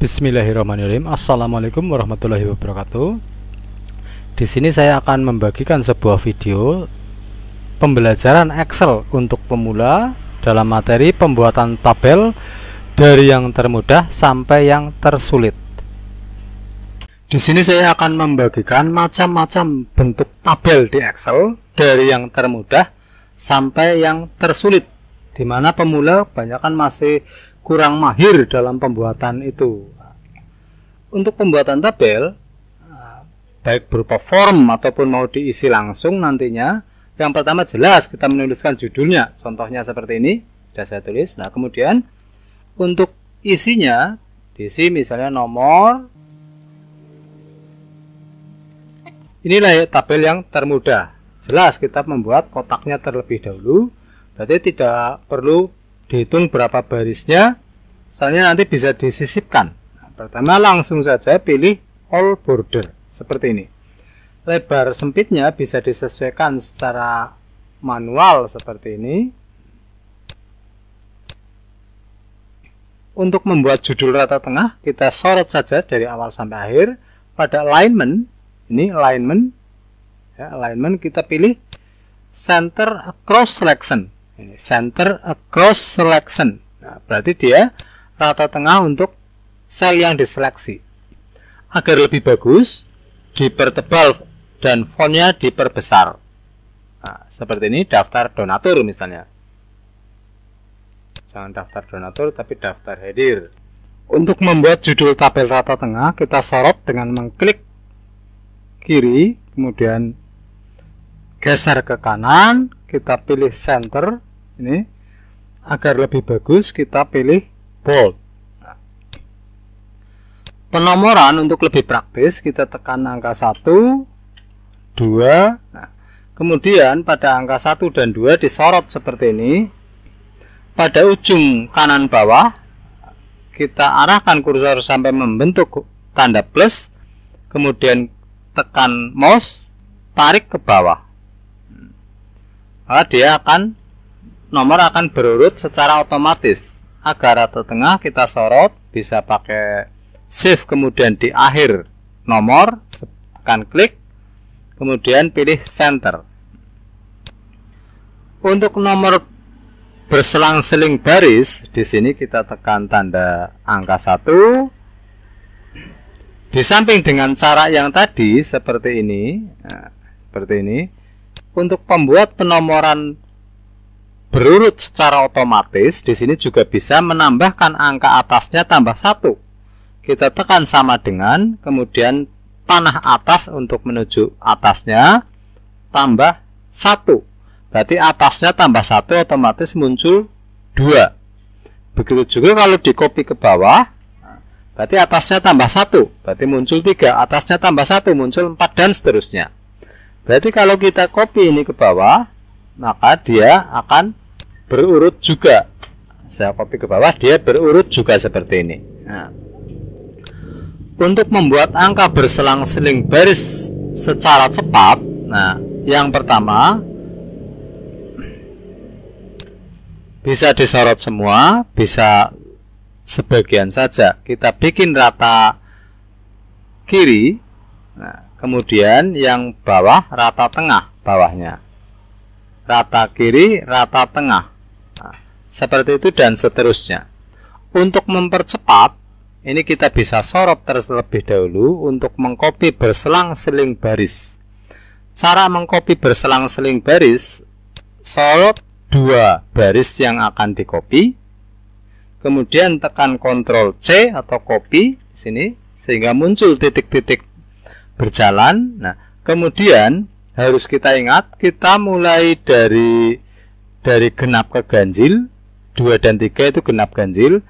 Bismillahirrahmanirrahim. Assalamualaikum warahmatullahi wabarakatuh. Di sini saya akan membagikan sebuah video pembelajaran Excel untuk pemula dalam materi pembuatan tabel dari yang termudah sampai yang tersulit. Di sini saya akan membagikan macam-macam bentuk tabel di Excel dari yang termudah sampai yang tersulit, di mana pemula kebanyakan masih kurang mahir dalam pembuatan itu. Untuk pembuatan tabel, baik berupa form ataupun mau diisi langsung nantinya, yang pertama jelas kita menuliskan judulnya, contohnya seperti ini sudah saya tulis. Nah, kemudian untuk isinya diisi misalnya nomor. Inilah tabel yang termudah. Jelas kita membuat kotaknya terlebih dahulu, berarti tidak perlu dihitung berapa barisnya, soalnya nanti bisa disisipkan. Nah, pertama langsung saja pilih all border seperti ini. Lebar sempitnya bisa disesuaikan secara manual seperti ini. Untuk membuat judul rata tengah, kita sorot saja dari awal sampai akhir. Pada alignment, ini alignment, ya, alignment kita pilih center across selection. Ini center across selection. Nah, berarti dia rata tengah untuk sel yang diseleksi. Agar lebih bagus, dipertebal dan fontnya diperbesar. Nah, seperti ini daftar donatur misalnya. Jangan daftar donatur tapi daftar hadir. Untuk membuat judul tabel rata tengah, kita sorot dengan mengklik kiri, kemudian geser ke kanan, kita pilih center ini. Agar lebih bagus kita pilih bold. Nah, penomoran untuk lebih praktis kita tekan angka 1, 2. Nah, kemudian pada angka 1 dan 2 disorot seperti ini. Pada ujung kanan bawah kita arahkan kursor sampai membentuk tanda plus, kemudian tekan mouse, tarik ke bawah. Maka dia nomor akan berurut secara otomatis. Agar rata tengah kita sorot, bisa pakai shift kemudian di akhir nomor, tekan klik, kemudian pilih center. Untuk nomor berselang-seling baris, di sini kita tekan tanda angka 1. Di samping dengan cara yang tadi seperti ini, nah, seperti ini. Untuk pembuat penomoran berurut secara otomatis, di sini juga bisa menambahkan angka atasnya tambah 1. Kita tekan sama dengan, kemudian panah atas untuk menuju atasnya tambah 1. Berarti atasnya tambah 1 otomatis muncul 2. Begitu juga kalau di copy ke bawah, berarti atasnya tambah 1, berarti muncul 3. Atasnya tambah 1 muncul 4 dan seterusnya. Berarti kalau kita copy ini ke bawah, maka dia akan berurut juga. Saya copy ke bawah, dia berurut juga seperti ini. Nah, untuk membuat angka berselang-seling baris secara cepat, nah, yang pertama bisa disorot semua, bisa sebagian saja. Kita bikin rata kiri. Nah, kemudian yang bawah rata tengah bawahnya. Rata kiri, rata tengah. Nah, seperti itu dan seterusnya. Untuk mempercepat, ini kita bisa sorot terlebih dahulu untuk mengcopy berselang-seling baris. Cara mengcopy berselang-seling baris, sorot 2 baris yang akan di-copy. Kemudian tekan Ctrl C atau copy di sini sehingga muncul titik-titik berjalan. Nah, kemudian harus kita ingat, kita mulai dari genap ke ganjil, 2 dan 3 itu genap ganjil.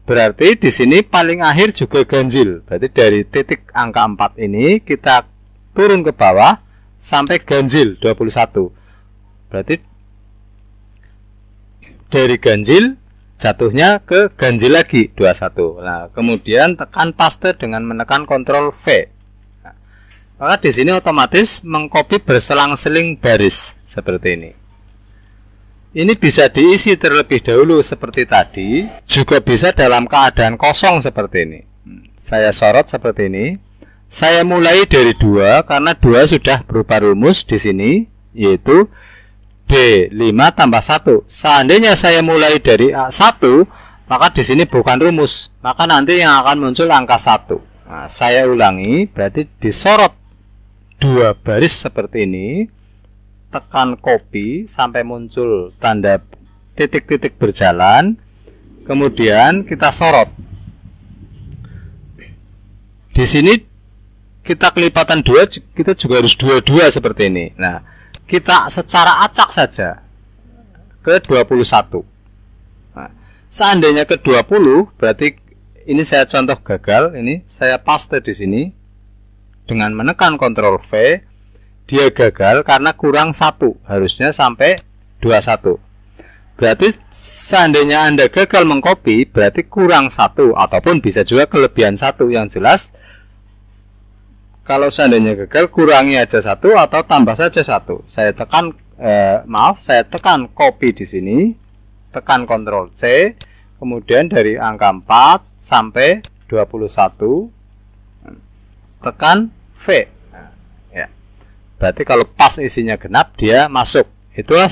Berarti di sini paling akhir juga ganjil. Berarti dari titik angka 4 ini kita turun ke bawah sampai ganjil 21. Berarti dari ganjil jatuhnya ke ganjil lagi 21. Nah, kemudian tekan paste dengan menekan Ctrl V. Nah, maka di sini otomatis mengcopy berselang-seling baris seperti ini. Ini bisa diisi terlebih dahulu seperti tadi, juga bisa dalam keadaan kosong seperti ini. Saya sorot seperti ini. Saya mulai dari 2 karena 2 sudah berupa rumus di sini, yaitu D5 tambah 1. Seandainya saya mulai dari 1, maka di sini bukan rumus, maka nanti yang akan muncul angka 1. Nah, saya ulangi, berarti disorot 2 baris seperti ini, tekan copy sampai muncul tanda titik-titik berjalan, kemudian kita sorot. Di sini kita kelipatan 2, kita juga harus 2 seperti ini. Nah, kita secara acak saja ke 21. Nah, seandainya ke 20, berarti ini saya contoh gagal. Ini saya paste di sini dengan menekan Ctrl V. Dia gagal karena kurang 1, harusnya sampai 21. Berarti seandainya Anda gagal mengcopy, berarti kurang 1, ataupun bisa juga kelebihan 1. Yang jelas, kalau seandainya gagal, kurangi aja 1 atau tambah saja 1. Saya tekan saya tekan copy di sini, tekan Ctrl C, kemudian dari angka 4 sampai 21, tekan V. Ya. Berarti kalau pas isinya genap, dia masuk. Itulah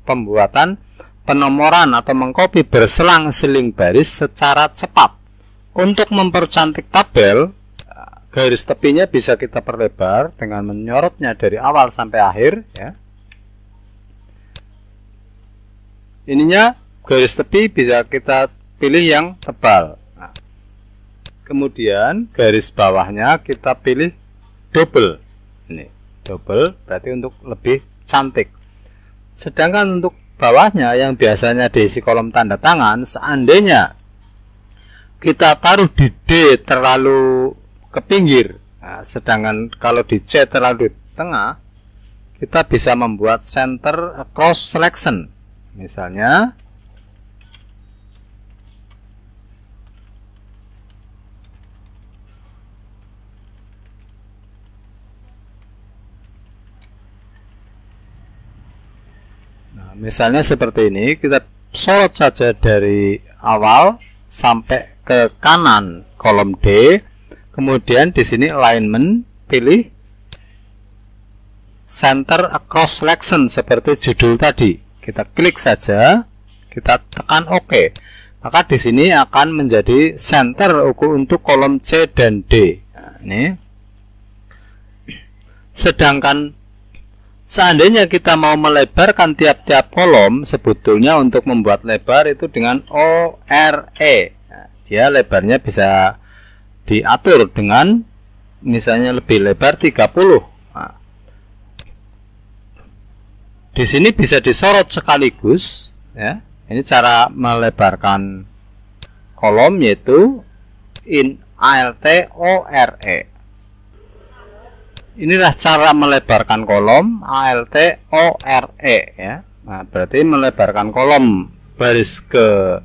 pembuatan penomoran atau mengcopy berselang-seling baris secara cepat. Untuk mempercantik tabel, garis tepinya bisa kita perlebar dengan menyorotnya dari awal sampai akhir, ya. Ininya garis tepi bisa kita pilih yang tebal. Nah, kemudian garis bawahnya kita pilih double. Ini double berarti untuk lebih cantik. Sedangkan untuk bawahnya yang biasanya diisi kolom tanda tangan, seandainya kita taruh di D terlalu ke pinggir, nah, sedangkan kalau di C terlalu di tengah, kita bisa membuat center cross selection. Misalnya misalnya seperti ini, kita sorot saja dari awal sampai ke kanan kolom D. Kemudian di sini alignment, pilih center across selection seperti judul tadi. Kita klik saja, kita tekan OK. Maka di sini akan menjadi center untuk kolom C dan D. Nah, ini. Sedangkan seandainya kita mau melebarkan tiap-tiap kolom, sebetulnya untuk membuat lebar itu dengan ORE. Nah, dia lebarnya bisa diatur dengan misalnya lebih lebar 30. Nah, di sini bisa disorot sekaligus, ya. Ini cara melebarkan kolom, yaitu in alt ORE. Inilah cara melebarkan kolom alt ORE, ya. Nah, berarti melebarkan kolom baris ke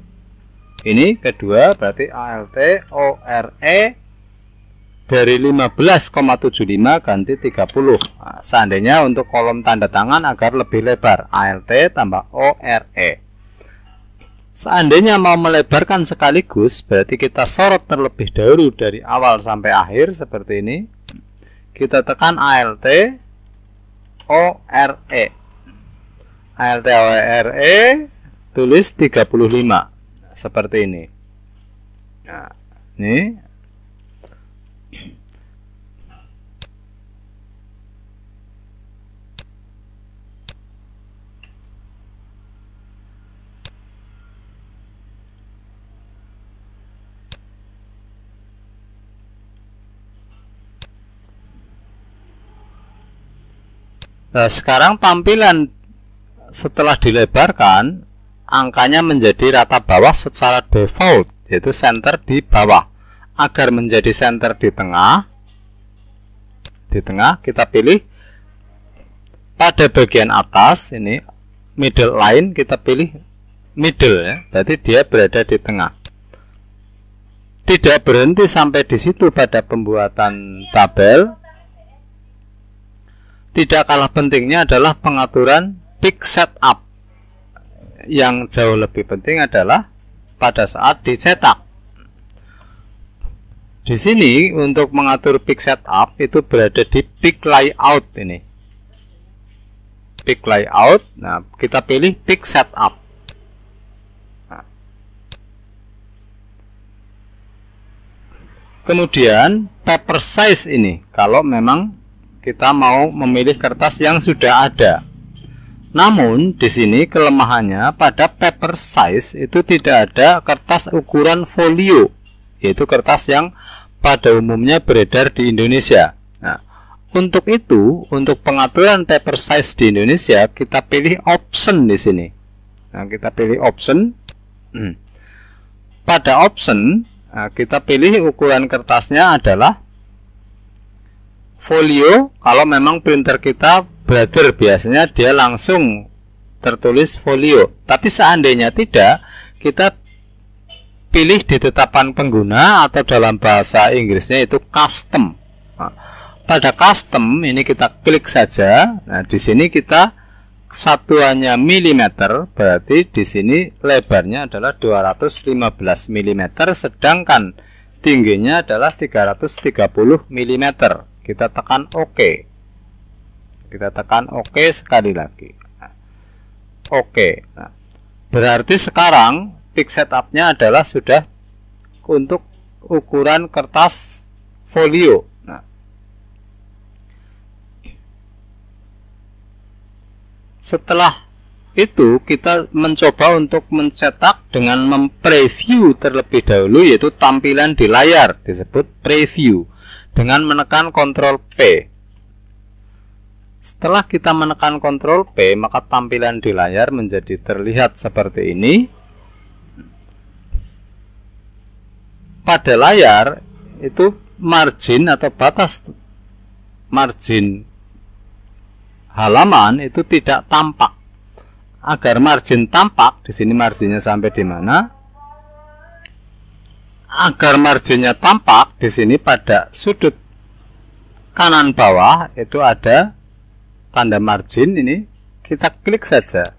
ini kedua, berarti alt ORE dari 15,75 ganti 30. Nah, seandainya untuk kolom tanda tangan agar lebih lebar, alt tambah ORE. Seandainya mau melebarkan sekaligus, berarti kita sorot terlebih dahulu dari awal sampai akhir seperti ini. Kita tekan alt ORE. alt ORE tulis 35. Seperti ini. Nah, ini nah, sekarang tampilan setelah dilebarkan, angkanya menjadi rata bawah secara default, yaitu center di bawah. Agar menjadi center di tengah kita pilih pada bagian atas ini middle line, kita pilih middle, ya. Berarti dia berada di tengah. Tidak berhenti sampai di situ pada pembuatan tabel. Tidak kalah pentingnya adalah pengaturan peak setup. yang jauh lebih penting adalah pada saat dicetak. Di sini untuk mengatur peak setup itu berada di peak layout ini. Peak layout. Nah, kita pilih peak setup. Nah. Kemudian paper size ini kalau memang kita mau memilih kertas yang sudah ada. Namun di sini kelemahannya pada paper size itu tidak ada kertas ukuran folio, yaitu kertas yang pada umumnya beredar di Indonesia. Nah, untuk itu, untuk pengaturan paper size di Indonesia, kita pilih option di sini. Nah, kita pilih option. Pada option, kita pilih ukuran kertasnya adalah folio. Kalau memang printer kita Brother, biasanya dia langsung tertulis folio. Tapi seandainya tidak, kita pilih di tetapan pengguna atau dalam bahasa Inggrisnya itu custom. Nah, pada custom ini kita klik saja. Nah, di sini kita satuannya milimeter, berarti di sini lebarnya adalah 215 mm, sedangkan tingginya adalah 330 mm. Kita tekan OK. Kita tekan OK sekali lagi. Nah, OK. Nah, berarti sekarang peak setupnya adalah sudah untuk ukuran kertas folio. Nah, setelah itu kita mencoba untuk mencetak dengan mempreview terlebih dahulu, yaitu tampilan di layar disebut preview dengan menekan Ctrl P. Setelah kita menekan Ctrl P, maka tampilan di layar menjadi terlihat seperti ini. Pada layar itu margin atau batas margin halaman itu tidak tampak. Agar margin tampak, di sini marginnya sampai di mana? Agar marginnya tampak, di sini pada sudut kanan bawah itu ada tanda margin ini, kita klik saja.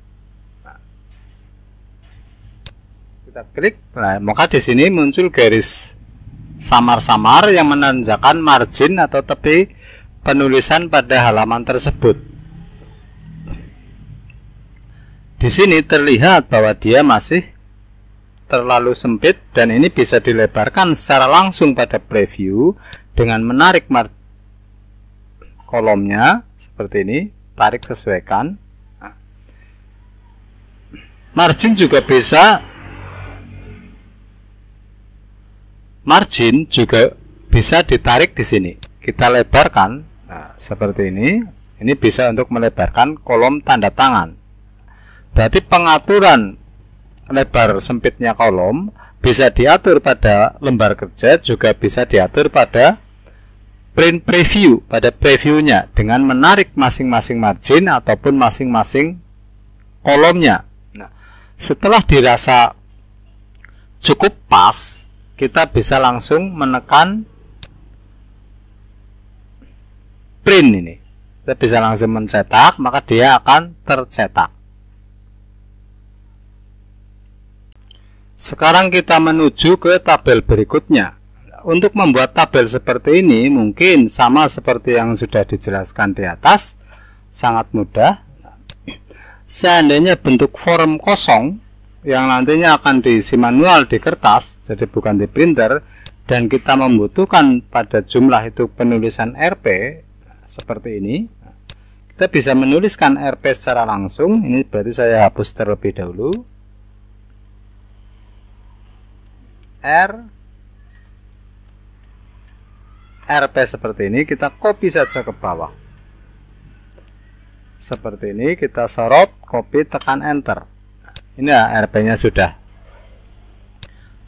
Kita klik, nah, maka di sini muncul garis samar-samar yang menandakan margin atau tepi penulisan pada halaman tersebut. Di sini terlihat bahwa dia masih terlalu sempit dan ini bisa dilebarkan secara langsung pada preview dengan menarik kolomnya seperti ini, tarik sesuaikan. Nah, margin juga bisa ditarik di sini. Kita lebarkan, nah, seperti ini. Ini bisa untuk melebarkan kolom tanda tangan. Berarti pengaturan lebar sempitnya kolom bisa diatur pada lembar kerja, juga bisa diatur pada print preview, pada previewnya dengan menarik masing-masing margin ataupun masing-masing kolomnya. Nah, setelah dirasa cukup pas, kita bisa langsung menekan print ini. Kita bisa langsung mencetak, maka dia akan tercetak. Sekarang kita menuju ke tabel berikutnya. Untuk membuat tabel seperti ini mungkin sama seperti yang sudah dijelaskan di atas, sangat mudah. Seandainya bentuk form kosong yang nantinya akan diisi manual di kertas, jadi bukan di printer, dan kita membutuhkan pada jumlah itu penulisan RP seperti ini, kita bisa menuliskan RP secara langsung. Ini berarti saya hapus terlebih dahulu. RP seperti ini, kita copy saja ke bawah seperti ini, kita sorot, copy, tekan enter. Ini ya, RP nya sudah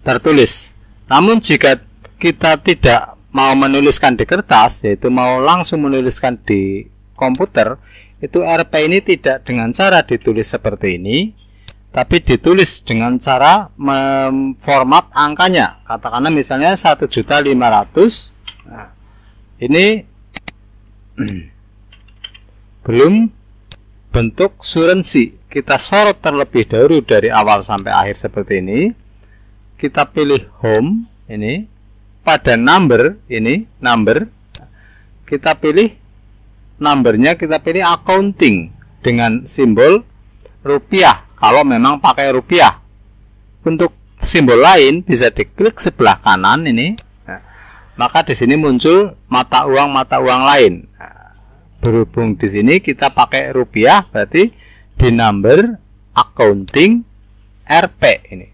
tertulis. Namun jika kita tidak mau menuliskan di kertas, yaitu mau langsung menuliskan di komputer, itu RP ini tidak dengan cara ditulis seperti ini, tapi ditulis dengan cara memformat angkanya. Katakanlah misalnya 1.500.000. Nah, ini belum bentuk currency, kita sorot terlebih dahulu dari awal sampai akhir seperti ini. Kita pilih home ini, pada number ini, number, kita pilih numbernya, kita pilih accounting dengan simbol rupiah kalau memang pakai rupiah. Untuk simbol lain bisa diklik sebelah kanan ini. Nah, maka di sini muncul mata uang lain. Nah, berhubung di sini kita pakai rupiah, berarti di number accounting RP ini.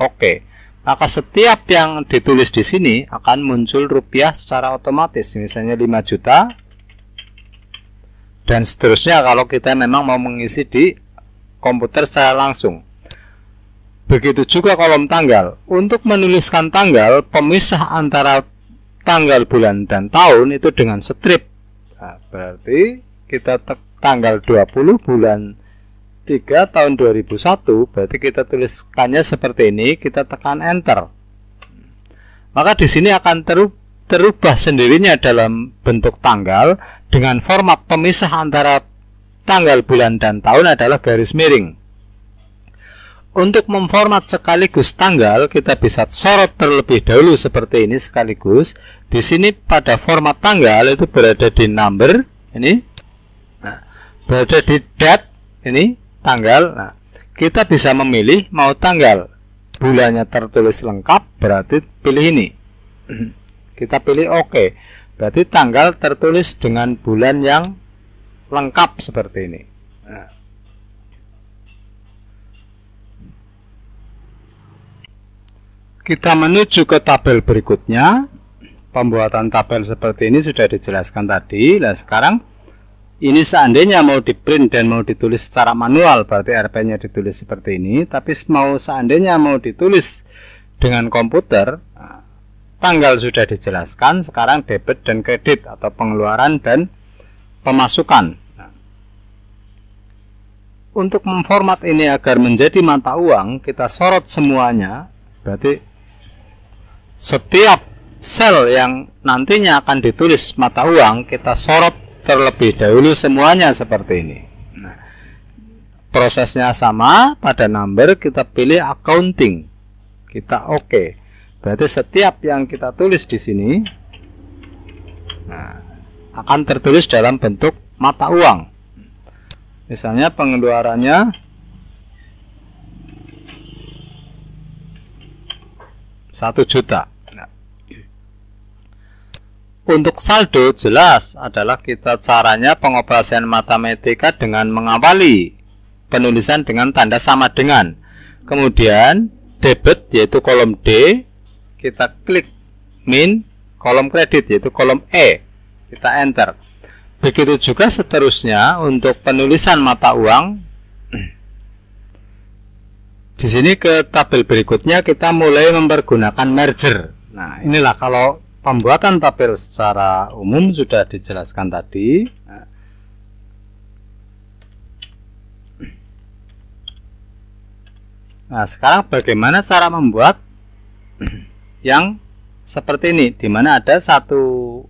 Oke. Maka setiap yang ditulis di sini akan muncul rupiah secara otomatis, misalnya 5 juta dan seterusnya kalau kita memang mau mengisi di komputer secara langsung. Begitu juga kolom tanggal. Untuk menuliskan tanggal, pemisah antara tanggal, bulan, dan tahun itu dengan strip. Nah, berarti kita tanggal 20 bulan 3 tahun 2001, berarti kita tuliskannya seperti ini, kita tekan enter. Maka di sini akan terubah sendirinya dalam bentuk tanggal dengan format pemisah antara tanggal, bulan, dan tahun adalah garis miring. Untuk memformat sekaligus tanggal, kita bisa sorot terlebih dahulu seperti ini sekaligus. Di sini pada format tanggal itu berada di number ini, nah, berada di date ini tanggal. Nah, kita bisa memilih mau tanggal bulannya tertulis lengkap, berarti pilih ini. Kita pilih OK, berarti tanggal tertulis dengan bulan yang lengkap seperti ini. Nah, kita menuju ke tabel berikutnya. Pembuatan tabel seperti ini sudah dijelaskan tadi. Nah, sekarang ini seandainya mau di print dan mau ditulis secara manual, berarti RP-nya ditulis seperti ini. Tapi mau seandainya mau ditulis dengan komputer, nah, tanggal sudah dijelaskan. Sekarang debit dan kredit atau pengeluaran dan pemasukan. Nah, untuk memformat ini agar menjadi mata uang, kita sorot semuanya. Berarti setiap sel yang nantinya akan ditulis mata uang, kita sorot terlebih dahulu semuanya seperti ini. Nah, prosesnya sama. Pada number kita pilih accounting, kita OK. Berarti setiap yang kita tulis di sini, nah, akan tertulis dalam bentuk mata uang. Misalnya pengeluarannya 1 juta. Nah, untuk saldo jelas adalah kita caranya pengoperasian matematika dengan mengawali penulisan dengan tanda sama dengan. Kemudian debit yaitu kolom D, kita klik min, kolom kredit yaitu kolom E, kita enter. Begitu juga seterusnya untuk penulisan mata uang. Di sini ke tabel berikutnya kita mulai mempergunakan merger. Nah, inilah kalau pembuatan tabel secara umum sudah dijelaskan tadi. Nah, sekarang bagaimana cara membuat yang seperti ini, di mana ada satu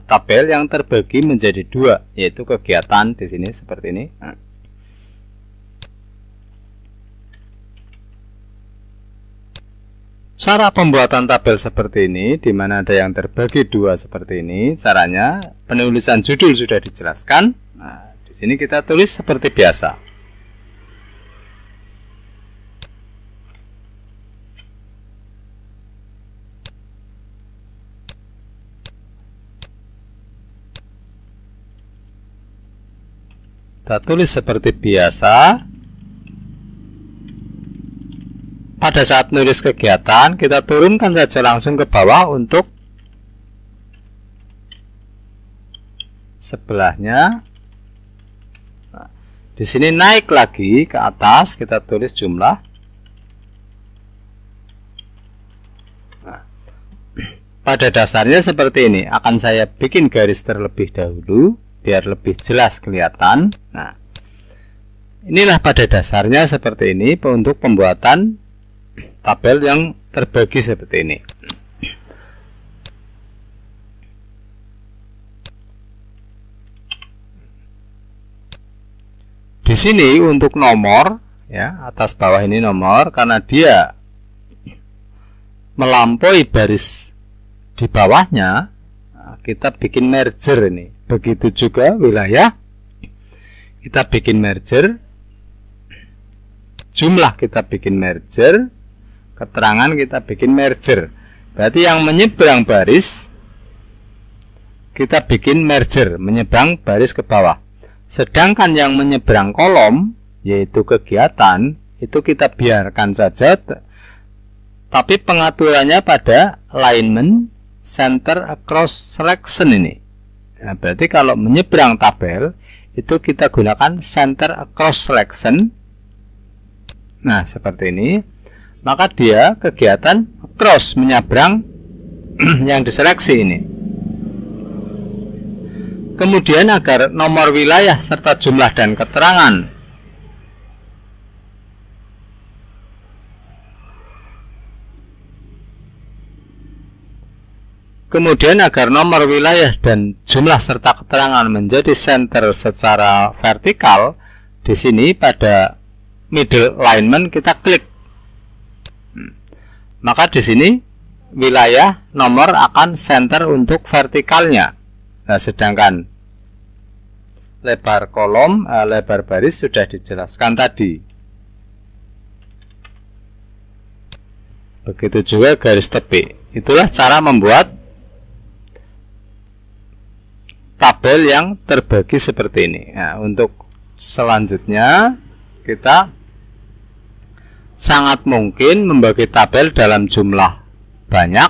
tabel yang terbagi menjadi 2, yaitu kegiatan di sini seperti ini. Cara pembuatan tabel seperti ini, di mana ada yang terbagi 2 seperti ini, caranya penulisan judul sudah dijelaskan. Nah, di sini kita tulis seperti biasa. Kita tulis seperti biasa. Pada saat nulis kegiatan, kita turunkan saja langsung ke bawah untuk sebelahnya. Nah, di sini naik lagi ke atas, kita tulis jumlah. Nah, pada dasarnya seperti ini. Akan saya bikin garis terlebih dahulu biar lebih jelas kelihatan. Nah, inilah pada dasarnya seperti ini untuk pembuatan tabel yang terbagi seperti ini. Di di sini untuk nomor ya, atas bawah ini nomor, karena dia melampaui baris di bawahnya, kita bikin merger ini. Begitu juga wilayah, kita bikin merger, jumlah kita bikin merger, keterangan kita bikin merger. Berarti yang menyeberang baris kita bikin merger, menyeberang baris ke bawah. Sedangkan yang menyeberang kolom, yaitu kegiatan, itu kita biarkan saja, tapi pengaturannya pada alignment center across selection ini. Nah, berarti kalau menyeberang tabel itu kita gunakan center across selection. Nah, seperti ini. Maka dia kegiatan cross, menyeberang yang diseleksi ini. Kemudian agar nomor wilayah serta jumlah dan keterangan nomor wilayah dan jumlah serta keterangan menjadi center secara vertikal, di sini pada middle alignment kita klik. Maka di sini wilayah nomor akan center untuk vertikalnya. Nah, sedangkan lebar kolom, lebar baris sudah dijelaskan tadi. Begitu juga garis tepi. Itulah cara membuat tabel yang terbagi seperti ini. Nah, untuk selanjutnya kita sangat mungkin membagi tabel dalam jumlah banyak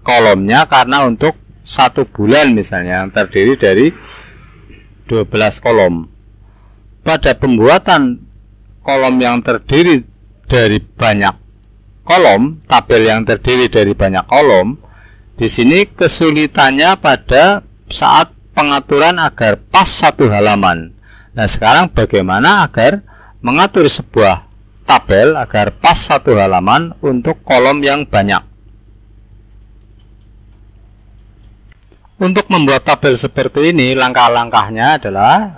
kolomnya, karena untuk satu bulan misalnya yang terdiri dari 12 kolom. Pada pembuatan kolom yang terdiri dari banyak kolom, tabel yang terdiri dari banyak kolom, di sini kesulitannya pada saat pengaturan agar pas satu halaman. Nah, sekarang bagaimana agar mengatur sebuah tabel agar pas satu halaman untuk kolom yang banyak? Untuk membuat tabel seperti ini, langkah-langkahnya adalah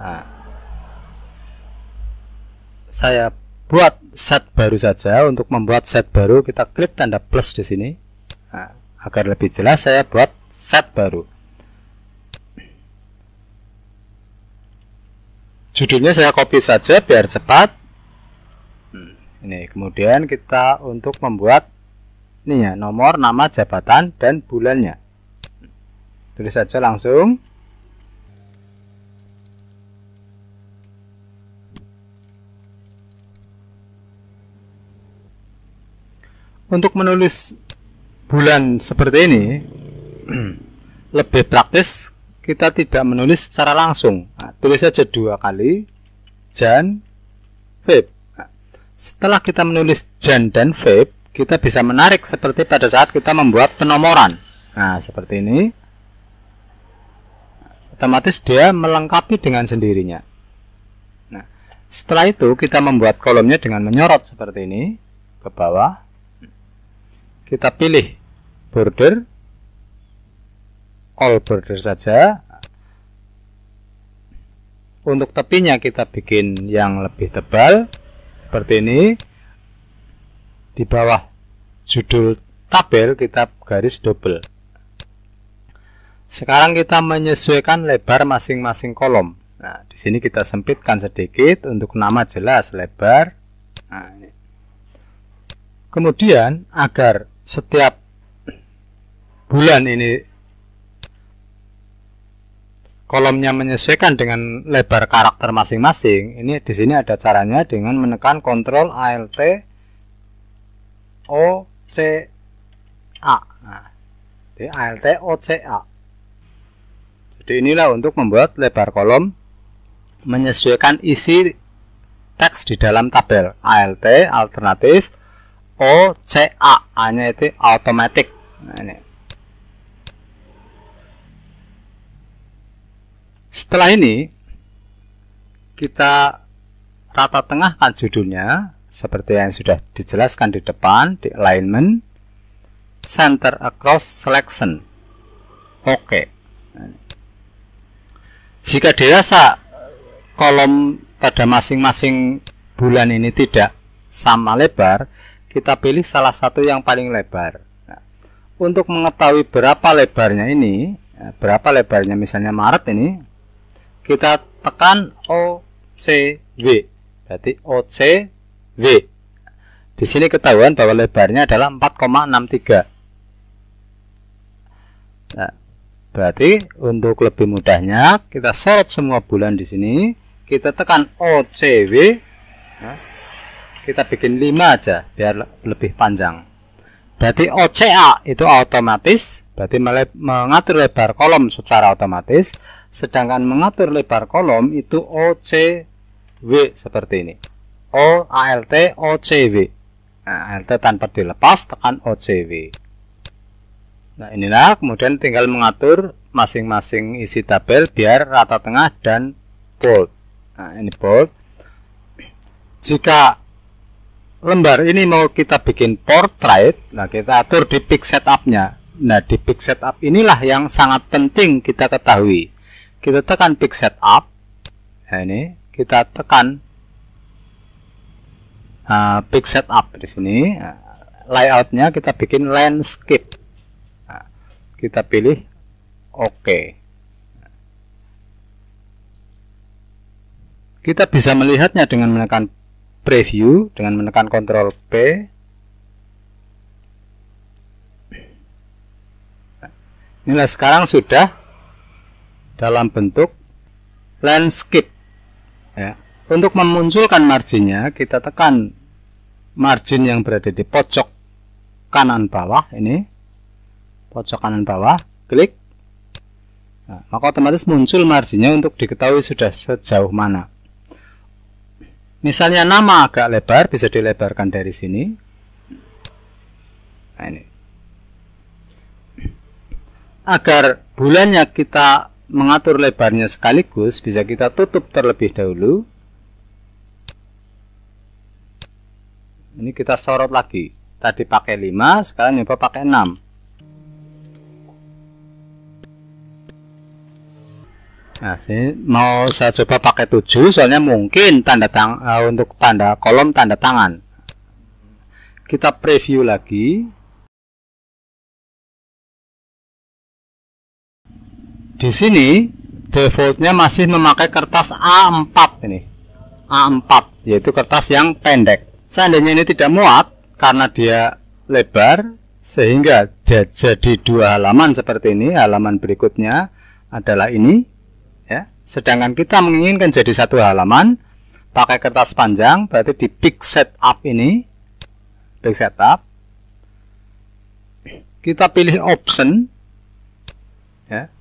saya buat set baru saja. Untuk membuat set baru, kita klik tanda plus di sini. Nah, agar lebih jelas, saya buat set baru. Judulnya saya copy saja biar cepat. Ini kemudian kita untuk membuat ini ya, nomor, nama, jabatan, dan bulannya. Tulis saja langsung. Untuk menulis bulan seperti ini lebih praktis, kita tidak menulis secara langsung. Nah, tulis saja 2 kali Jan, Feb. Nah, setelah kita menulis Jan dan Feb, kita bisa menarik seperti pada saat kita membuat penomoran. Nah, seperti ini. Otomatis dia melengkapi dengan sendirinya. Nah, setelah itu kita membuat kolomnya dengan menyorot seperti ini ke bawah. Kita pilih border, all border saja. Untuk tepinya kita bikin yang lebih tebal seperti ini. Di bawah judul tabel kita garis double. Sekarang kita menyesuaikan lebar masing-masing kolom. Nah, di sini kita sempitkan sedikit untuk nama jelas lebar. Nah, ini. Kemudian agar setiap bulan ini kolomnya menyesuaikan dengan lebar karakter masing-masing, ini di sini ada caranya dengan menekan Ctrl Alt O C A. Nah, di Alt O C A. Jadi inilah untuk membuat lebar kolom menyesuaikan isi teks di dalam tabel. Alt alternatif O C A, hanya itu automatic. Nah, ini. Setelah ini kita rata tengahkan judulnya seperti yang sudah dijelaskan di depan, di alignment center across selection. Oke. Jika dirasa kolom pada masing-masing bulan ini tidak sama lebar, kita pilih salah satu yang paling lebar. Nah, untuk mengetahui berapa lebarnya ini, berapa lebarnya misalnya Maret ini, kita tekan OCW. Berarti OCW. Di sini ketahuan bahwa lebarnya adalah 4,63. Nah, berarti untuk lebih mudahnya kita sorot semua bulan di sini, kita tekan OCW. Nah, kita bikin 5 aja biar lebih panjang. Berarti OCA itu otomatis, berarti mengatur lebar kolom secara otomatis, sedangkan mengatur lebar kolom itu OCW seperti ini. ALT OCW. Nah, ALT tanpa dilepas, tekan OCW. Nah, inilah kemudian tinggal mengatur masing-masing isi tabel biar rata tengah dan bold. Nah, ini bold. Jika lembar ini mau kita bikin portrait, nah kita atur di pick setup-nya. Nah, di pick setup inilah yang sangat penting kita ketahui. Kita tekan pick setup. Nah, ini kita tekan pick setup di sini. Layoutnya kita bikin landscape. Kita pilih OK. Kita bisa melihatnya dengan menekan preview, dengan menekan Ctrl P. Inilah sekarang sudah dalam bentuk landscape. Ya. Untuk memunculkan marginnya, kita tekan margin yang berada di pojok kanan bawah ini. Pojok kanan bawah, klik. Nah, maka otomatis muncul marginnya untuk diketahui sudah sejauh mana. Misalnya nama agak lebar, bisa dilebarkan dari sini. Nah, ini. Agar bulannya kita mengatur lebarnya sekaligus, bisa kita tutup terlebih dahulu. Ini kita sorot lagi. Tadi pakai 5, sekarang nyoba pakai 6. Nah, sini mau saya coba pakai 7, soalnya mungkin untuk tanda kolom tanda tangan. Kita preview lagi. Di sini defaultnya masih memakai kertas A4 ini. A4 yaitu kertas yang pendek. Seandainya ini tidak muat karena dia lebar sehingga jadi 2 halaman seperti ini, halaman berikutnya adalah ini. Ya, sedangkan kita menginginkan jadi 1 halaman pakai kertas panjang, berarti di pick setup ini, pick setup, kita pilih option, ya.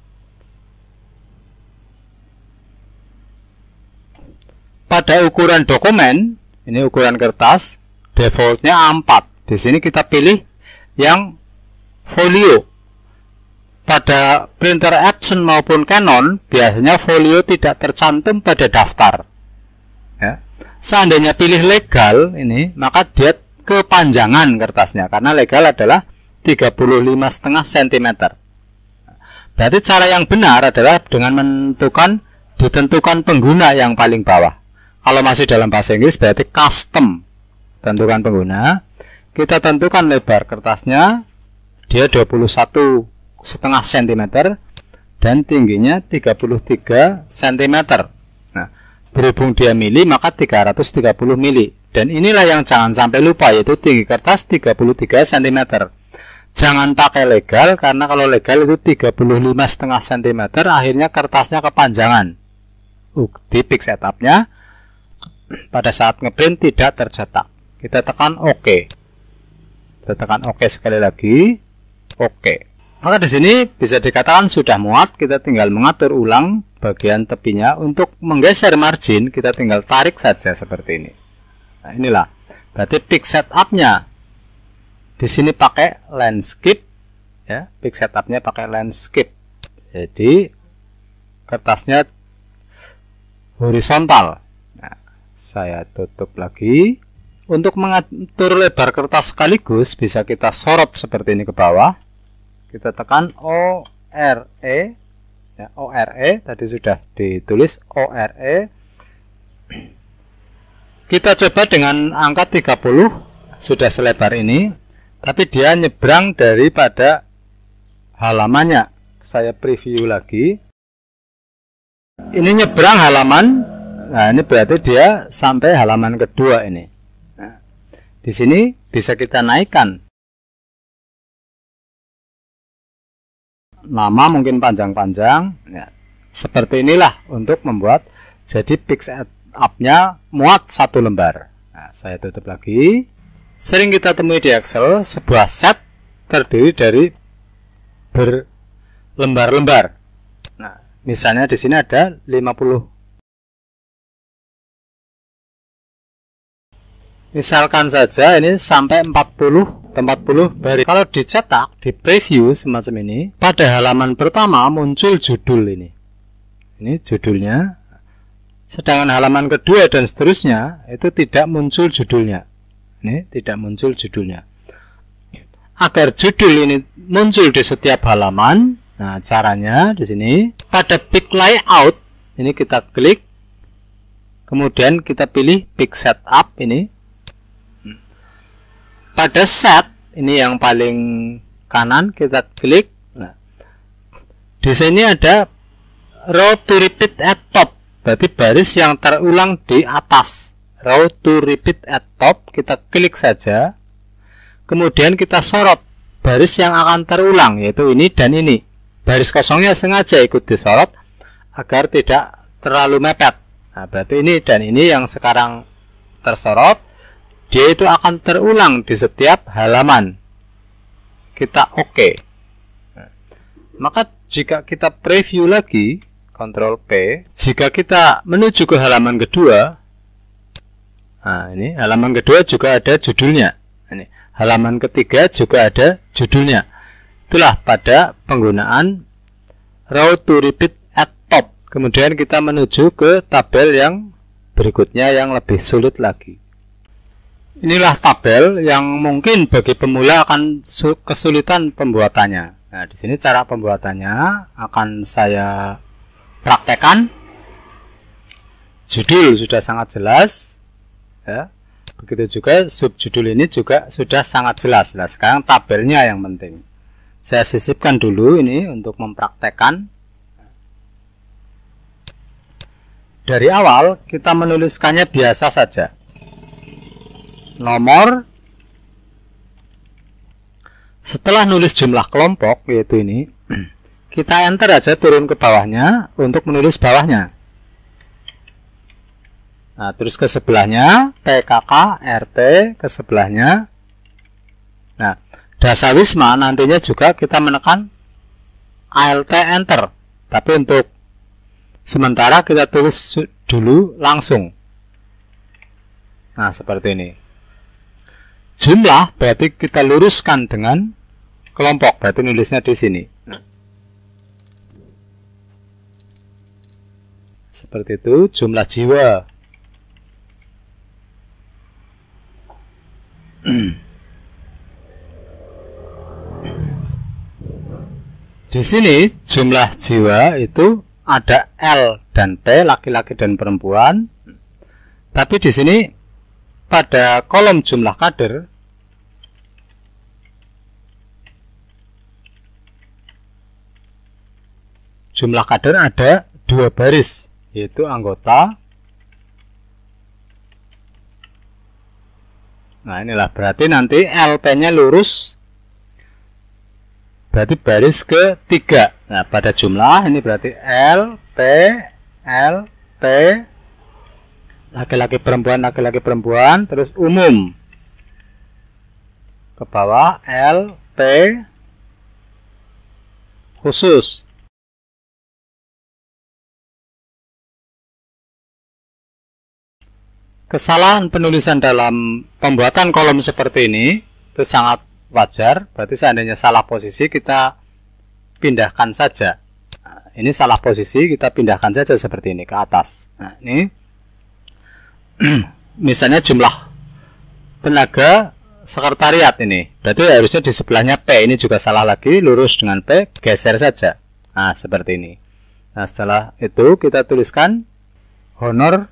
Pada ukuran dokumen, ini ukuran kertas, defaultnya A4. Di sini kita pilih yang folio. Pada printer Epson maupun Canon, biasanya folio tidak tercantum pada daftar. Ya. Seandainya pilih legal ini, maka dia kepanjangan kertasnya, karena legal adalah 35,5 cm. Berarti cara yang benar adalah dengan ditentukan pengguna yang paling bawah. Kalau masih dalam bahasa Inggris berarti custom, tentukan pengguna. Kita tentukan lebar kertasnya, dia 21,5 cm dan tingginya 33 cm. Nah, berhubung dia mili maka 330 mili. Dan inilah yang jangan sampai lupa, yaitu tinggi kertas 33 cm. Jangan pakai legal, karena kalau legal itu 35,5 cm, akhirnya kertasnya kepanjangan. Di pick setupnya pada saat ngeprint tidak tercetak. Kita tekan OK. Kita tekan OK sekali lagi. OK. Maka di sini bisa dikatakan sudah muat, kita tinggal mengatur ulang bagian tepinya. Untuk menggeser margin, kita tinggal tarik saja seperti ini. Nah, inilah. Berarti pick setupnya di sini pakai landscape, ya. Pick setupnya pakai landscape. Jadi kertasnya horizontal. Nah, saya tutup lagi. Untuk mengatur lebar kertas sekaligus, bisa kita sorot seperti ini ke bawah. Kita tekan ORE, ya, ORE tadi sudah ditulis ORE. Kita coba dengan angka 30, sudah selebar ini, tapi dia nyebrang daripada halamannya. Saya preview lagi. Ini nyebrang halaman. Nah, ini berarti dia sampai halaman kedua ini. Nah, di sini bisa kita naikkan nama, mungkin panjang-panjang. Ya, seperti inilah untuk membuat jadi Pixsetup-nya muat satu lembar. Nah, saya tutup lagi. Sering kita temui di Excel, sebuah set terdiri dari berlembar-lembar. Nah, misalnya di sini ada 50. Misalkan saja ini sampai 40 baris. Kalau dicetak di preview semacam ini, pada halaman pertama muncul judul ini. Ini judulnya. Sedangkan halaman kedua dan seterusnya itu tidak muncul judulnya. Ini tidak muncul judulnya. Agar judul ini muncul di setiap halaman, nah caranya di sini pada Pick Layout ini kita klik, kemudian kita pilih Pixsetup ini. Pada set ini yang paling kanan kita klik. Nah, di sini ada Row to Repeat at Top. Berarti baris yang terulang di atas. Row to Repeat at Top, kita klik saja. Kemudian kita sorot baris yang akan terulang, yaitu ini dan ini. Baris kosongnya sengaja ikut disorot agar tidak terlalu mepet. Nah, berarti ini dan ini yang sekarang tersorot, dia itu akan terulang di setiap halaman. Kita oke. Nah, maka jika kita preview lagi, Ctrl P, jika kita menuju ke halaman kedua, nah ini halaman kedua juga ada judulnya. Ini halaman ketiga juga ada judulnya. Itulah pada penggunaan Row to Repeat at Top. Kemudian kita menuju ke tabel yang berikutnya yang lebih sulit lagi. Inilah tabel yang mungkin bagi pemula akan kesulitan pembuatannya. Nah, di sini cara pembuatannya akan saya praktekkan. Judul sudah sangat jelas, ya. Begitu juga subjudul ini juga sudah sangat jelas. Nah, sekarang tabelnya yang penting. Saya sisipkan dulu ini untuk mempraktekkan. Dari awal kita menuliskannya biasa saja. Nomor. Setelah nulis jumlah kelompok, yaitu ini, kita enter aja turun ke bawahnya untuk menulis bawahnya. Nah, terus ke sebelahnya PKK RT, ke sebelahnya. Nah, Dasawisma nantinya juga kita menekan Alt Enter. Tapi untuk sementara kita tulis dulu langsung. Nah, seperti ini. Jumlah berarti kita luruskan dengan kelompok, berarti nulisnya di sini. Seperti itu. Jumlah jiwa, di sini jumlah jiwa itu ada L dan T, laki-laki dan perempuan. Tapi di sini pada kolom jumlah kader ada 2 baris, yaitu anggota. Nah, inilah berarti nanti LP-nya lurus, berarti baris ketiga. Nah, pada jumlah ini berarti LP, laki-laki perempuan, terus umum ke bawah LP khusus. Kesalahan penulisan dalam pembuatan kolom seperti ini itu sangat wajar. Berarti seandainya salah posisi kita pindahkan saja. Nah, ini salah posisi, kita pindahkan saja seperti ini ke atas. Nah, ini misalnya jumlah tenaga sekretariat ini, berarti harusnya di sebelahnya P, ini juga salah lagi, lurus dengan P, geser saja. Nah, seperti ini. Nah, setelah itu kita tuliskan honor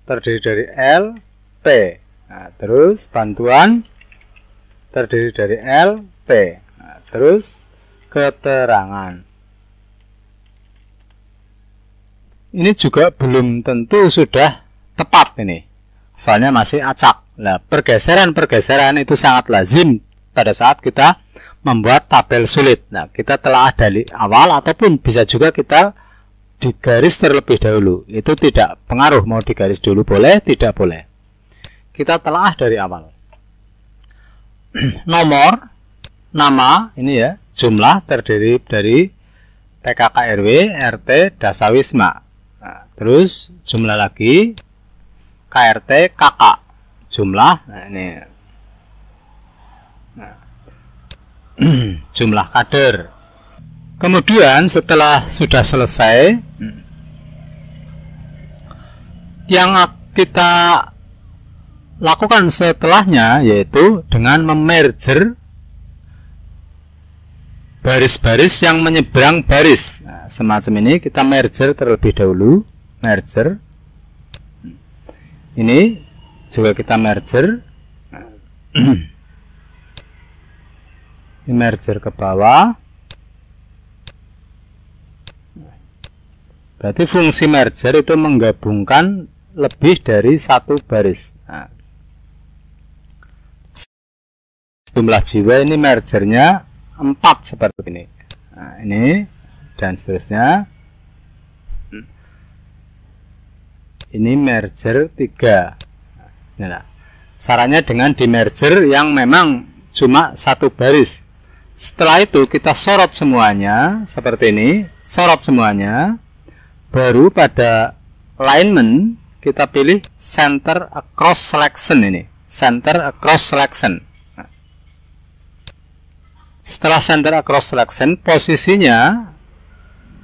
terdiri dari L, P. Nah, terus bantuan terdiri dari L, P. Nah, terus keterangan. Ini juga belum tentu sudah tepat ini. Soalnya masih acak. Nah, pergeseran-pergeseran itu sangat lazim pada saat kita membuat tabel sulit. Nah, kita telah dari awal ataupun bisa juga kita digaris terlebih dahulu. Itu tidak pengaruh mau digaris dulu boleh, tidak boleh. Kita telah dari awal. Nomor, nama, ini ya, jumlah terdiri dari PKK RW, RT, Dasawisma. Nah, terus jumlah lagi KRT, KK. Jumlah, nah ini. Nah, jumlah kader. Kemudian setelah sudah selesai, yang kita lakukan setelahnya yaitu dengan memerger baris-baris yang menyeberang baris. Nah, semacam ini kita merger terlebih dahulu, merger. Ini juga kita merger. Ini merger ke bawah. Berarti fungsi merger itu menggabungkan lebih dari satu baris. Nah, jumlah jiwa ini mergernya 4 seperti ini. Nah, ini dan seterusnya. Ini merger 3. Nah, caranya dengan di merger yang memang cuma satu baris. Setelah itu kita sorot semuanya seperti ini, sorot semuanya. Baru pada alignment kita pilih center across selection ini, center across selection. Nah, setelah center across selection, posisinya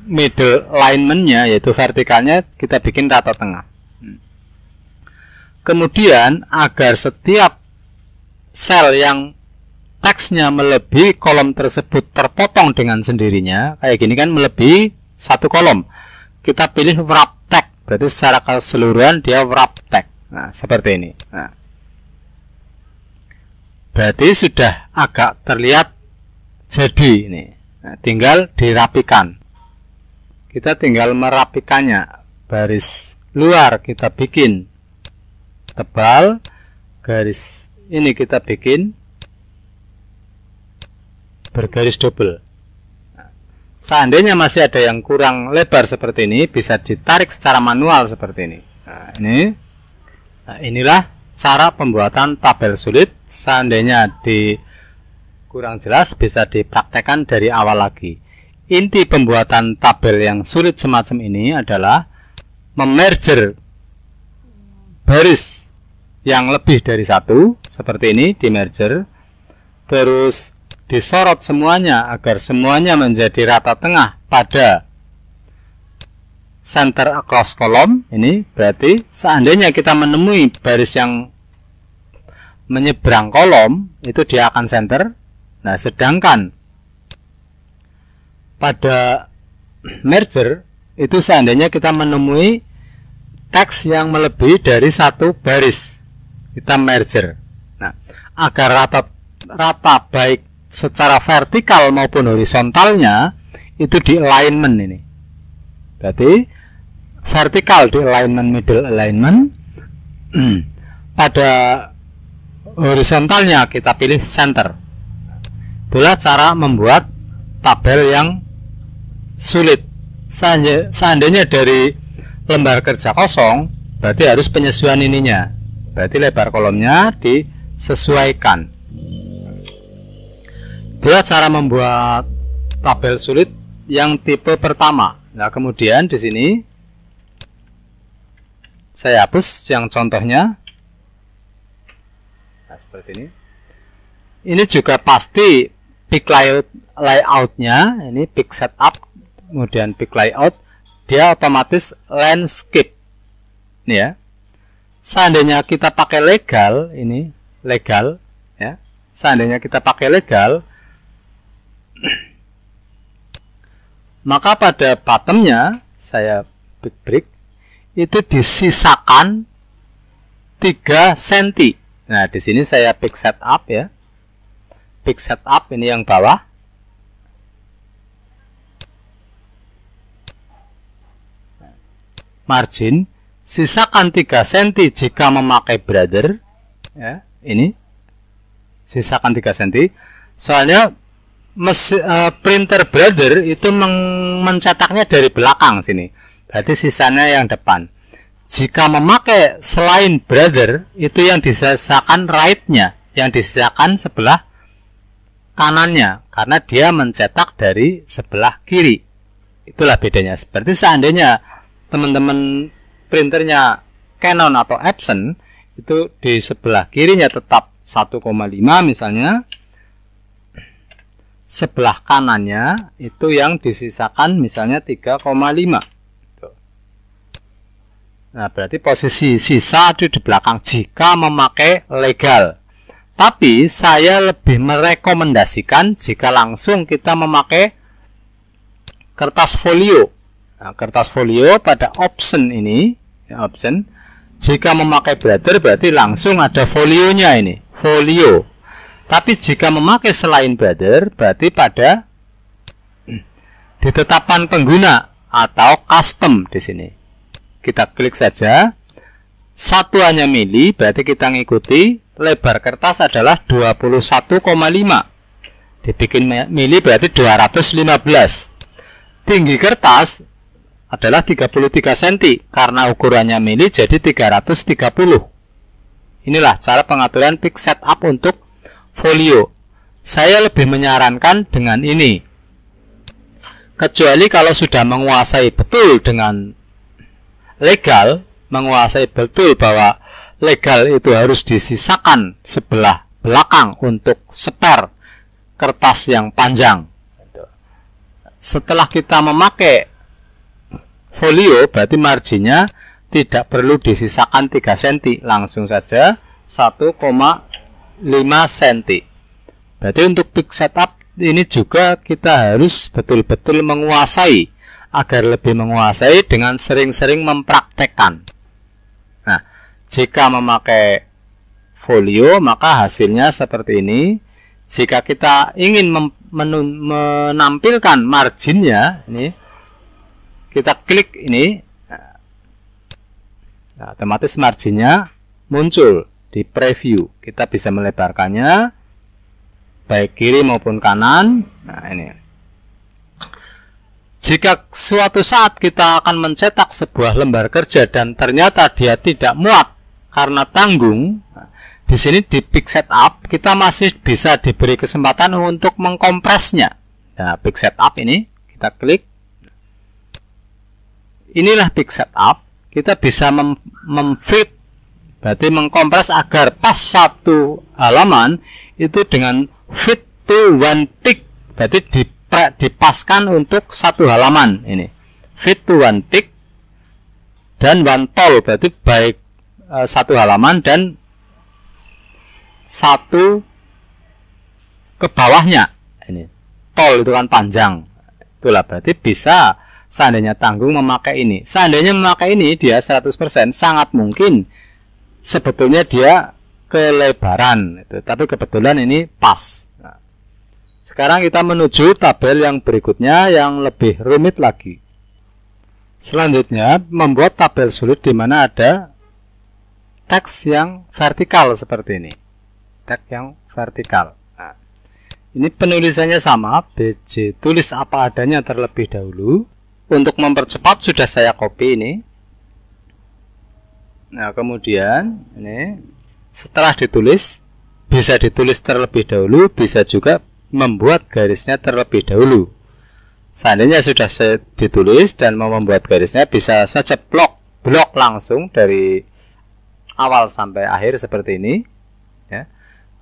middle alignmentnya yaitu vertikalnya kita bikin rata tengah. Kemudian agar setiap sel yang teksnya melebihi kolom tersebut terpotong dengan sendirinya, kayak gini kan melebihi satu kolom. Kita pilih wrap tag, berarti secara keseluruhan dia wrap tag. Nah, seperti ini. Nah, berarti sudah agak terlihat jadi ini. Nah, tinggal dirapikan. Kita tinggal merapikannya. Baris luar kita bikin tebal, garis ini kita bikin bergaris double. Seandainya masih ada yang kurang lebar seperti ini, bisa ditarik secara manual seperti ini. Nah, inilah cara pembuatan tabel sulit. Seandainya kurang jelas, bisa dipraktekkan dari awal lagi. Inti pembuatan tabel yang sulit semacam ini adalah memerger baris yang lebih dari satu, seperti ini, di merger. Terus disorot semuanya agar semuanya menjadi rata tengah pada center across column. Ini berarti seandainya kita menemui baris yang menyeberang kolom, itu dia akan center. Nah, sedangkan pada merger itu seandainya kita menemui teks yang melebihi dari satu baris, kita merger. Nah, agar rata baik secara vertikal maupun horizontalnya itu di alignment ini. Berarti vertikal di alignment, middle alignment. Pada horizontalnya kita pilih center. Itulah cara membuat tabel yang sulit. Seandainya dari lembar kerja kosong, berarti harus penyesuaian ininya. Berarti lebar kolomnya disesuaikan. Itulah cara membuat tabel sulit yang tipe pertama. Nah, kemudian di sini saya hapus yang contohnya. Nah, seperti ini. Ini juga pasti pick layoutnya. Ini pick setup, kemudian pick layout. Dia otomatis landscape. Ini ya. Seandainya kita pakai legal, ini legal, ya. Seandainya kita pakai legal, maka pada bottomnya saya break itu disisakan 3 cm. Nah, di sini saya pick setup ya. Pick setup ini yang bawah. Margin sisakan 3 cm jika memakai brother ya, ini sisakan 3 cm. Soalnya printer brother itu mencetaknya dari belakang sini. Berarti sisanya yang depan. Jika memakai selain brother, itu yang disisakan right-nya, yang disisakan sebelah kanannya, karena dia mencetak dari sebelah kiri. Itulah bedanya. Seperti seandainya teman-teman printernya Canon atau Epson, itu di sebelah kirinya tetap 1,5 misalnya, sebelah kanannya itu yang disisakan misalnya 3,5. Nah, berarti posisi sisa itu di belakang jika memakai legal. Tapi saya lebih merekomendasikan jika langsung kita memakai kertas folio. Nah, kertas folio pada option ini, ya, option. Jika memakai brother berarti langsung ada folionya ini, folio. Tapi jika memakai selain brother berarti pada ditetapkan pengguna atau custom di sini. Kita klik saja, satuannya mili, berarti kita ngikuti. Lebar kertas adalah 21,5, dibikin mili berarti 215. Tinggi kertas adalah 33 cm, karena ukurannya mili jadi 330. Inilah cara pengaturan pick setup untuk folio. Saya lebih menyarankan dengan ini, kecuali kalau sudah menguasai betul dengan legal, menguasai betul bahwa legal itu harus disisakan sebelah belakang untuk spare kertas yang panjang. Setelah kita memakai folio berarti marginnya tidak perlu disisakan 3 cm, langsung saja 1,5 cm. Berarti untuk pick setup ini juga kita harus betul-betul menguasai, agar lebih menguasai dengan sering-sering mempraktekkan. Nah, jika memakai folio maka hasilnya seperti ini. Jika kita ingin menampilkan marginnya, ini kita klik ini, nah, otomatis marginnya muncul di preview. Kita bisa melebarkannya baik kiri maupun kanan. Nah, ini. Jika suatu saat kita akan mencetak sebuah lembar kerja dan ternyata dia tidak muat karena tanggung, di sini di pick setup kita masih bisa diberi kesempatan untuk mengkompresnya. Nah, pick setup ini kita klik. Inilah pick setup. Kita bisa memfit, berarti mengkompres agar pas satu halaman itu dengan fit to one tick, berarti dipaskan untuk satu halaman. Ini fit to one tick dan one tall, berarti baik satu halaman dan satu ke bawahnya. Ini tall itu kan panjang, itulah berarti bisa seandainya tanggung memakai ini. Seandainya memakai ini dia 100% sangat mungkin sebetulnya dia kelebaran itu, tapi kebetulan ini pas. Nah, sekarang kita menuju tabel yang berikutnya yang lebih rumit lagi. Selanjutnya membuat tabel sulit di mana ada teks yang vertikal seperti ini. Teks yang vertikal. Nah, ini penulisannya sama, BJ tulis apa adanya terlebih dahulu. Untuk mempercepat sudah saya copy ini. Nah, kemudian ini setelah ditulis bisa ditulis terlebih dahulu, bisa juga membuat garisnya terlebih dahulu. Seandainya sudah ditulis dan mau membuat garisnya, bisa saja blok langsung dari awal sampai akhir seperti ini ya.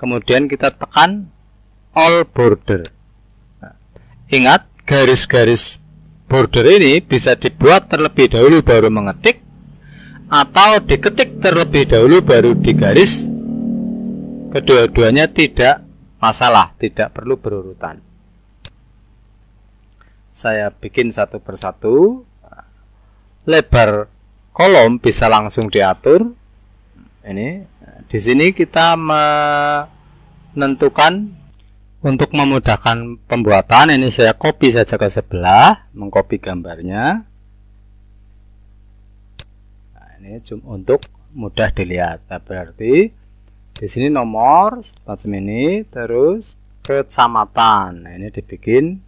Kemudian kita tekan all border. Nah, ingat garis-garis border ini bisa dibuat terlebih dahulu baru mengetik, atau diketik terlebih dahulu baru digaris. Kedua-duanya tidak masalah, tidak perlu berurutan. Saya bikin satu persatu. Lebar kolom bisa langsung diatur. Ini di sini kita menentukan untuk memudahkan pembuatan. Ini saya copy saja ke sebelah, mengcopy gambarnya. Nah, ini untuk mudah dilihat. Nah, berarti di sini nomor semacam ini, terus kecamatan. Nah, ini dibikin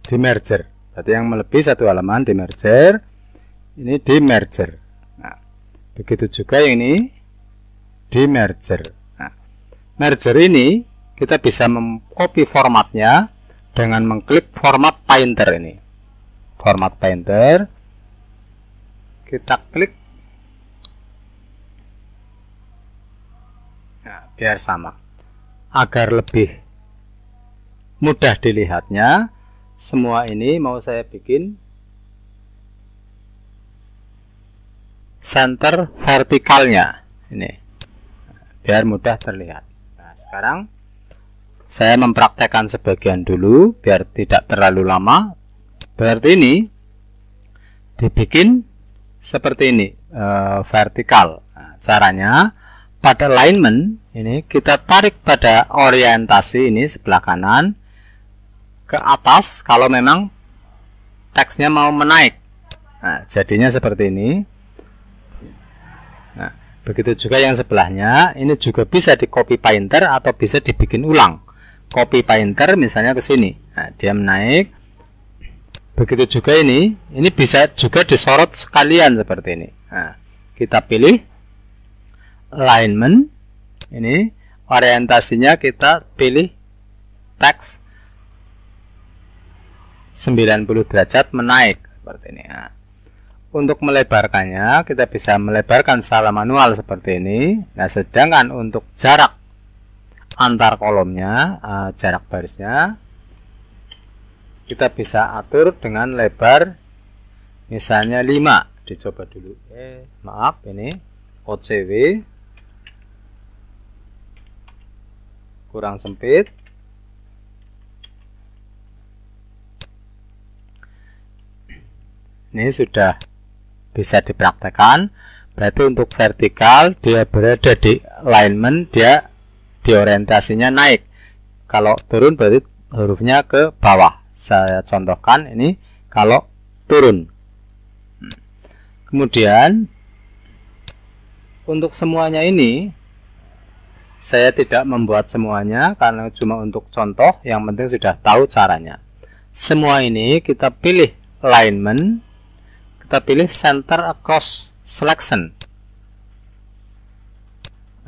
di merger. Berarti yang melebihi satu halaman di merger. Ini di merger. Nah, begitu juga yang ini di merger. Nah, merger ini kita bisa mengcopy formatnya dengan mengklik format painter ini. Format painter. Kita klik. Nah, biar sama. Agar lebih mudah dilihatnya, semua ini mau saya bikin center vertikalnya. Ini. Biar mudah terlihat. Nah, sekarang saya mempraktekkan sebagian dulu biar tidak terlalu lama. Berarti ini dibikin seperti ini, vertikal. Nah, caranya pada alignment ini kita tarik pada orientasi ini sebelah kanan ke atas kalau memang teksnya mau menaik. Nah, jadinya seperti ini. Nah, begitu juga yang sebelahnya, ini juga bisa di copy painter atau bisa dibikin ulang. Copy painter misalnya ke sini. Nah, dia menaik. Begitu juga ini bisa juga disorot sekalian seperti ini. Nah, kita pilih alignment. Ini orientasinya kita pilih teks 90 derajat menaik seperti ini. Nah, untuk melebarkannya kita bisa melebarkan secara manual seperti ini. Nah, sedangkan untuk jarak antar kolomnya, jarak barisnya kita bisa atur dengan lebar misalnya 5. Dicoba dulu. Maaf, ini OCW kurang sempit. Ini sudah bisa dipraktekkan. Berarti untuk vertikal dia berada di alignment, dia diorientasinya naik. Kalau turun berarti hurufnya ke bawah. Saya contohkan ini kalau turun. Kemudian untuk semuanya ini saya tidak membuat semuanya karena cuma untuk contoh, yang penting sudah tahu caranya. Semua ini kita pilih alignment, kita pilih center across selection.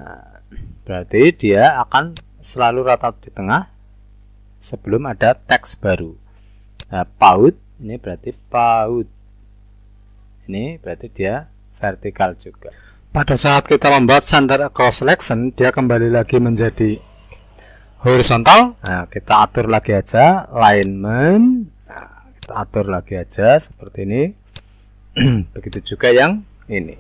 Nah, berarti dia akan selalu rata di tengah sebelum ada teks baru. Nah, PAUD ini berarti PAUD. Ini berarti dia vertikal juga. Pada saat kita membuat center across selection, dia kembali lagi menjadi horizontal. Nah, kita atur lagi aja alignment. Nah, kita atur lagi aja seperti ini. Begitu juga yang ini.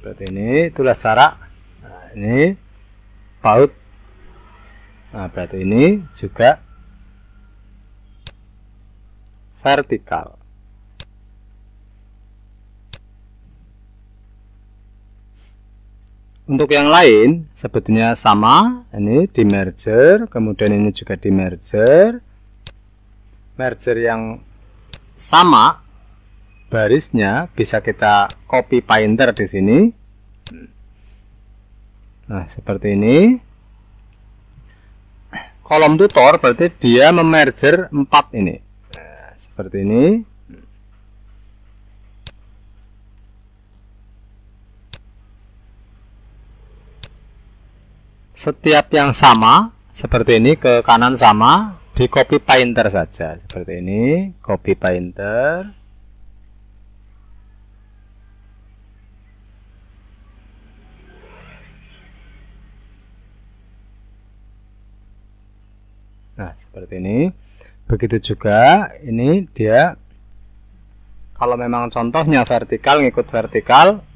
Berarti ini itulah cara. Nah, ini PAUD. Nah, berarti ini juga vertikal. Untuk yang lain sebetulnya sama, ini di merger, kemudian ini juga di merger. Merger yang sama barisnya bisa kita copy painter di sini. Nah, seperti ini. Kolom tutor berarti dia memerger 4 ini. Nah, seperti ini. Setiap yang sama seperti ini ke kanan sama, di copy painter saja seperti ini, copy painter. Nah, seperti ini. Begitu juga ini dia kalau memang contohnya vertikal, ngikut vertikal.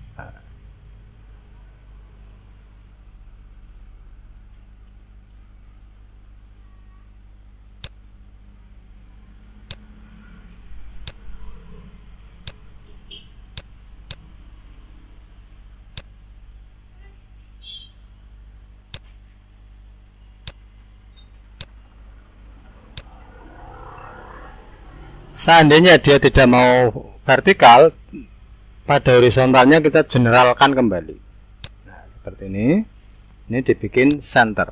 Seandainya dia tidak mau vertikal, pada horizontalnya kita generalkan kembali. Nah, seperti ini dibikin center.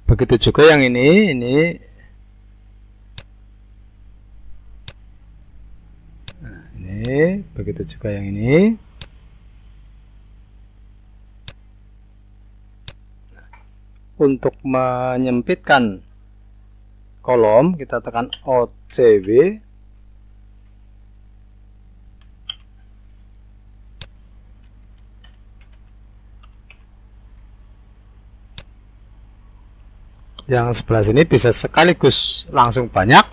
Begitu juga yang ini nah, ini begitu juga yang ini. Untuk menyempitkan kolom kita tekan OCW. Yang sebelah sini bisa sekaligus langsung banyak,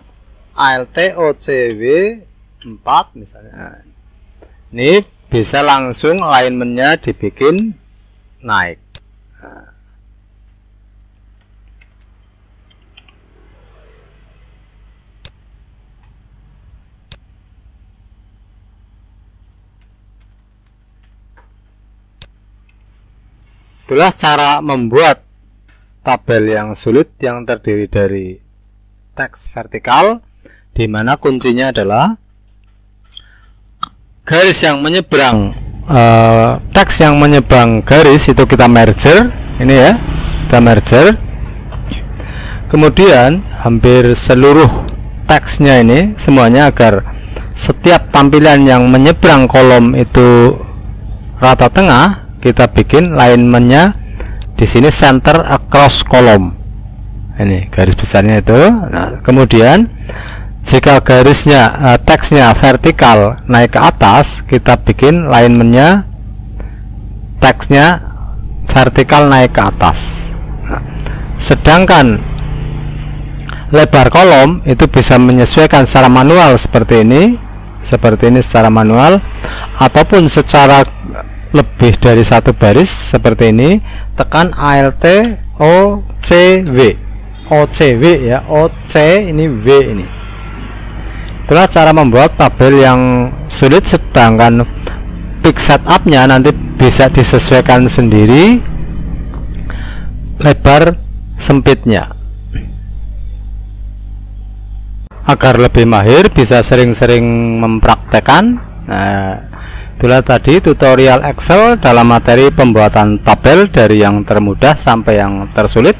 ALT OCW 4 misalnya. Ini bisa langsung alignmentnya dibikin naik. Itulah cara membuat tabel yang sulit yang terdiri dari teks vertikal, di mana kuncinya adalah garis yang menyeberang, teks yang menyeberang garis itu kita merger, ini ya, kita merger. Kemudian hampir seluruh teksnya ini semuanya agar setiap tampilan yang menyeberang kolom itu rata tengah, kita bikin alignmentnya di sini center across column. Ini garis besarnya itu. Nah, kemudian jika garisnya teksnya vertikal naik ke atas, kita bikin alignmentnya teksnya vertikal naik ke atas. Nah, sedangkan lebar kolom itu bisa menyesuaikan secara manual seperti ini secara manual, ataupun secara lebih dari satu baris seperti ini, tekan ALT OCW ya, OC ini W ini. Itulah cara membuat tabel yang sulit, sedangkan pick setupnya nanti bisa disesuaikan sendiri lebar sempitnya. Agar lebih mahir bisa sering-sering mempraktekkan. Nah, itulah tadi tutorial Excel dalam materi pembuatan tabel dari yang termudah sampai yang tersulit.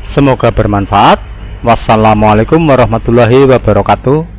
Semoga bermanfaat. Wassalamualaikum warahmatullahi wabarakatuh.